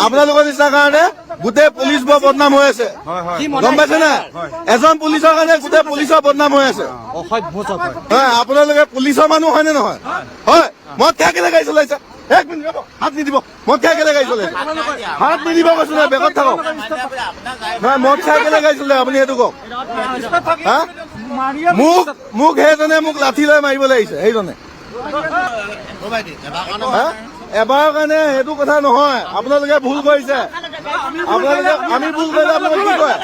আপোনালোকৰ নিচিনা কাৰণে গোটেই পুলিচ বৰ বদনাম হৈ আছে, গম পাইছে না? এজন পুলিচৰ কাৰণে গোটেই পুলিচৰ বদনাম হৈ আছে। হয়, আপোনালোকে পুলিচৰ মানুহ হয়নে নহয়? হয়, মদ খাই কেলে গাড়ী চলাইছে? এক মিনিট ৰ'ব, হাত নিদিব। মদ খাই কেলে গাড়ী চলাইছে? হাত নিদিব কৈছো না, বেগত থাকক। নহয়, মদ খাই কেলে গাড়ী চলাইছে আপুনি সেইটো কওক। হা, মোক সেইজনে মোক লাঠি লৈ মাৰিবলৈ আহিছে, সেইজনে। এবাৰ কাৰণে সেইটো কথা নহয়, আপোনালোকে ভুল কৰিছে। আপোনালোকে আমি ভুল কৰিলে আপোনালোকে কি কয়?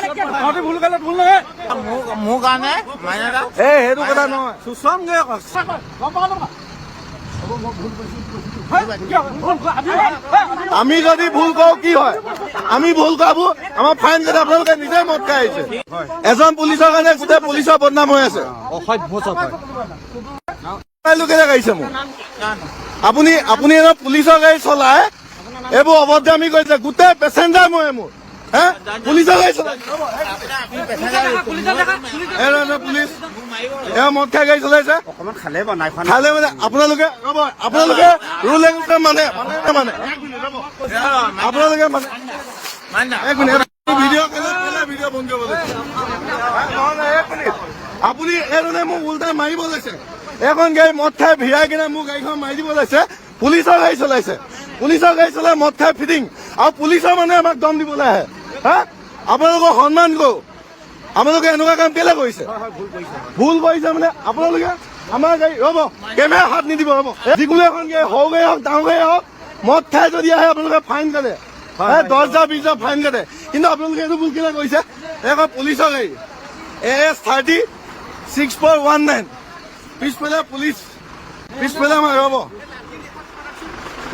মোৰ কাৰণে সেইটো কথা নহয়। আমি যদি ভুল কৰো কি হয়? আমি ভুল কৰাবো আমাৰ ফাইন কাটে। আপোনালোকে নিজে মদ খাই আহিছে। এজন পুলিচৰ কাৰণে গোটেই পুলিচৰ বদনাম হৈ আছে। কেলে গাড়ীছে মোক? আপুনি এনে পুলিচৰ গাড়ী চলাই এইবোৰ অভদ্ৰামি কৰিছে। গোটেই পেচেঞ্জাৰ মই মোৰ হে পুলিচৰ গাড়ী চলাই পুলিচ মদ খাই গাড়ী চলাইছে। খালে মানে আপোনালোকে ৰ'ব, আপোনালোকে ৰুল এণ্ড মানে আপোনালোকে মানে এক মিনিট ভিডিঅ' ভিডিঅ' বন্ধ কৰিব লাগিছে। আপুনি এইজনে মোক উল্টা মাৰিব লৈছে। এখন গাড়ী মদ খাই ভিৰাই কিনে মোৰ গাড়ীখন মাৰি দিব লাগিছে। পুলিচৰ গাড়ী চলাইছে, পুলিচৰ গাড়ী চলাই মদ খাই ফিটিং, আৰু পুলিচৰ মানুহে আমাক দম দিবলৈ আহে। হা, আপোনালোকক সন্মান কৰো। আপোনালোকে এনেকুৱা কাম কেলে কৰিছে? ভুল কৰিছে মানে আপোনালোকে আমাৰ গাড়ী ৰ'ব, কেমেৰা হাত নিদিব। ৰ'ব, যিকোনো এখন গাড়ী সৰু গাড়ী হওক ডাঙৰ গাড়ী হওক মদ খাই যদি আহে আপোনালোকে ফাইন কাটে, 10,000 20,000 ফাইন কাটে। কিন্তু আপোনালোকে এইটো ভুল কেলে কৰিছে? এখন পুলিচৰ গাড়ী AS 30-6419 পিছফালে পুলিচ, পিছফালে আমাৰ ৰ'ব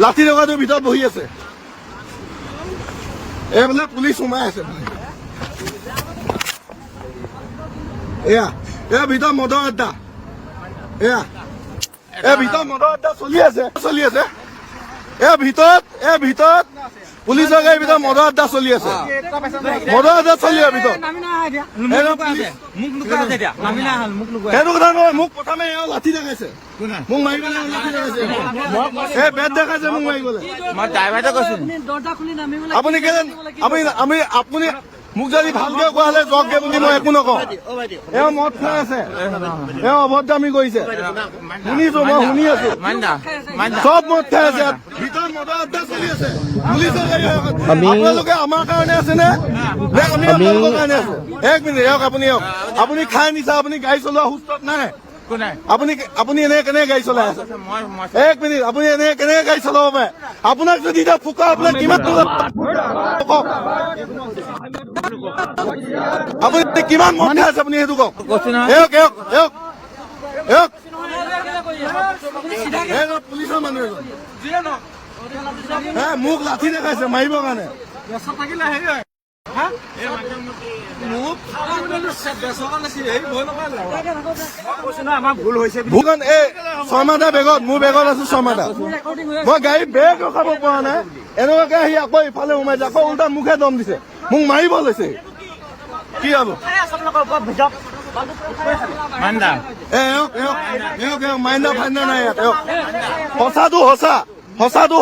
লাঠি টকাটোৰ ভিতৰত বহি আছে। এইফালে পুলিচ সোমাই আছে। এয়া ভিতৰত মদৰ আড্ডা, ভিতৰত মদৰ আড্ডা চলি আছে। ভিতৰত পুলিচৰ গাড়ীৰ ভিতৰত মদৰ আড্ডা চলি আছে। মদৰ আড্ডা চলি আছে ভিতৰত। সেইটো কথা নহয়, মোক প্ৰথমে লাঠি দেখাইছে, মোক মাৰিবলৈ লাঠি দেখাইছে, বেট দেখাইছে মোক মাৰিবলৈ। আপুনি কেলে আপুনি মোক যদি ভালকে কোৱা হলে জগকে বুলি মই একো নকওঁ। এওঁ মদ খাই আছে, এওঁ অভদ্ৰামি কৰিছে, শুনিছো, মই শুনি আছো। চব মদ খাই আছে, ভিতৰত মদৰ আড্ডা চলি আছে। পুলিচৰ গাড়ী আপোনালোকে আমাৰ কাৰণে আছে নে আমি আপোনালোকৰ কাৰণে আছো? এক মিনিট এওক, আপুনি খাই নিছা, আপুনি গাড়ী চলোৱা সুস্থত নাই। আপুনি এনে কেনেকে গাড়ী চলাই আছে? এক মিনিট, আপুনি এনে কেনেকে গাড়ী চলাব পাৰে? আপোনাক যদি এতিয়া ফুকা আপোনাক কিমান আপুনি কিমান মদ খাই আছে আপুনি সেইটো কওক। পুলিচৰ মানুহ মোক লাঠি দেখাইছে মাৰিবৰ কাৰণে। ছয়মাটা বেগত, মোৰ বেগত আছো ছয়মাটা। মই গাড়ী বেগ ৰখাব পৰা নাই, এনেকুৱাকে আহি আকৌ ইফালে সোমাইছে, আকৌ উল্টা মুখে দম দিছে, মোক মাৰিব লৈছে। কি হব? মাইন্দা ফাইন্দা নাই ইয়াত। সঁচাটো সঁচা, সঁচাটো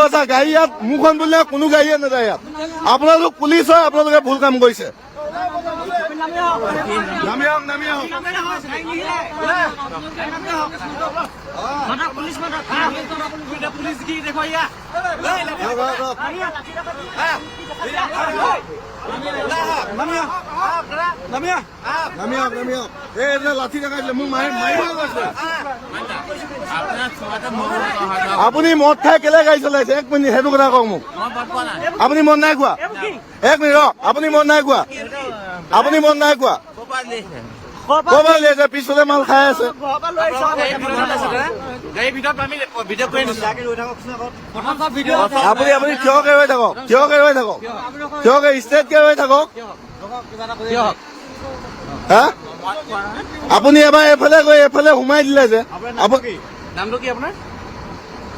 সঁচা। গাড়ী ইয়াত মোৰখন বুলিলে কোনো গাড়ীয়ে নাযায় ইয়াত। আপোনালোক পুলিচ হয়, আপোনালোকে ভুল কাম কৰিছে। লাঠি দেখাইছিলে মোক মাৰিব গৈছে। আপুনি মদ খাই কেলে গাড়ী চলাইছে? এক মিনিট সেইটো কথা কওক মোক। আপুনি মদ নাই খোৱা? এক মিনিট ৰ, আপুনি মদ নাই খোৱা? ক'ৰবাত লিয়াইছে? পিছফালে মাল খাই আছে। আপুনি থিয়কে ৰৈ থাকক, ষ্ট্ৰেটকে ৰৈ থাকক। হা, আপুনি এবাৰ এইফালে গৈ এইফালে সোমাই দিলে যে। নামটো কি আপোনাৰ?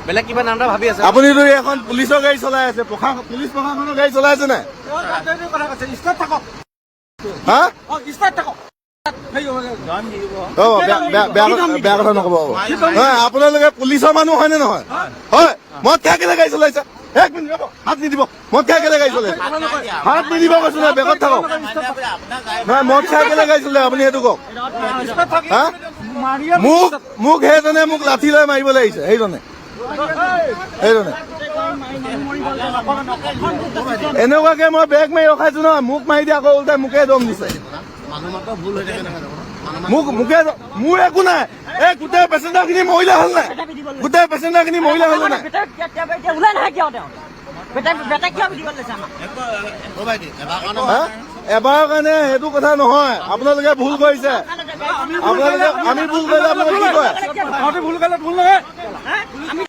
বেলেগ কিবা নাম ভাবি আছে? আপুনিতো এখন পুলিচৰ গাড়ী চলাই আছে, পুলিচ প্ৰশাসনৰ গাড়ী চলাই আছে নাই? হা, বেয়া কথা নক'ব। আপোনালোকে পুলিচৰ মানুহ হয়নে নহয়? হয়, মদ খাই কেলে গাড়ী চলাইছে? এক মিনিট ৰ'ব, হাত নিদিব। মদ খাই কেলে গাড়ী চলাইছে? হাত নিদিব কৈছো নহয়, বেগত থাকক। নহয়, মদ খাই কেলে গাড়ী চলাইছে আপুনি সেইটো কওক। হা? মোক সেইজনে মোক লাঠি লৈ মাৰিবলৈ আহিছে, সেইজনে এনেকুৱাকে মই বেগ মাৰি ৰখাইছো নহয়, মোক মাৰি দিয়ে আকৌ ওলটাই মোকে দম দিছে। মোৰ একো নাই। এই গোটেই পেচেঞ্জাৰ খিনি মহিলা হ'ল নাই? গোটেই পেচেঞ্জাৰ খিনি মহিলা হ'ল নাই? এবাৰৰ কাৰণে সেইটো কথা নহয়, আপোনালোকে ভুল কৰিছে। আপোনালোকে আমি ভুল কৰিলে আপোনালোকে কি কয়? ভুল কৰিলে ভুল নহয়।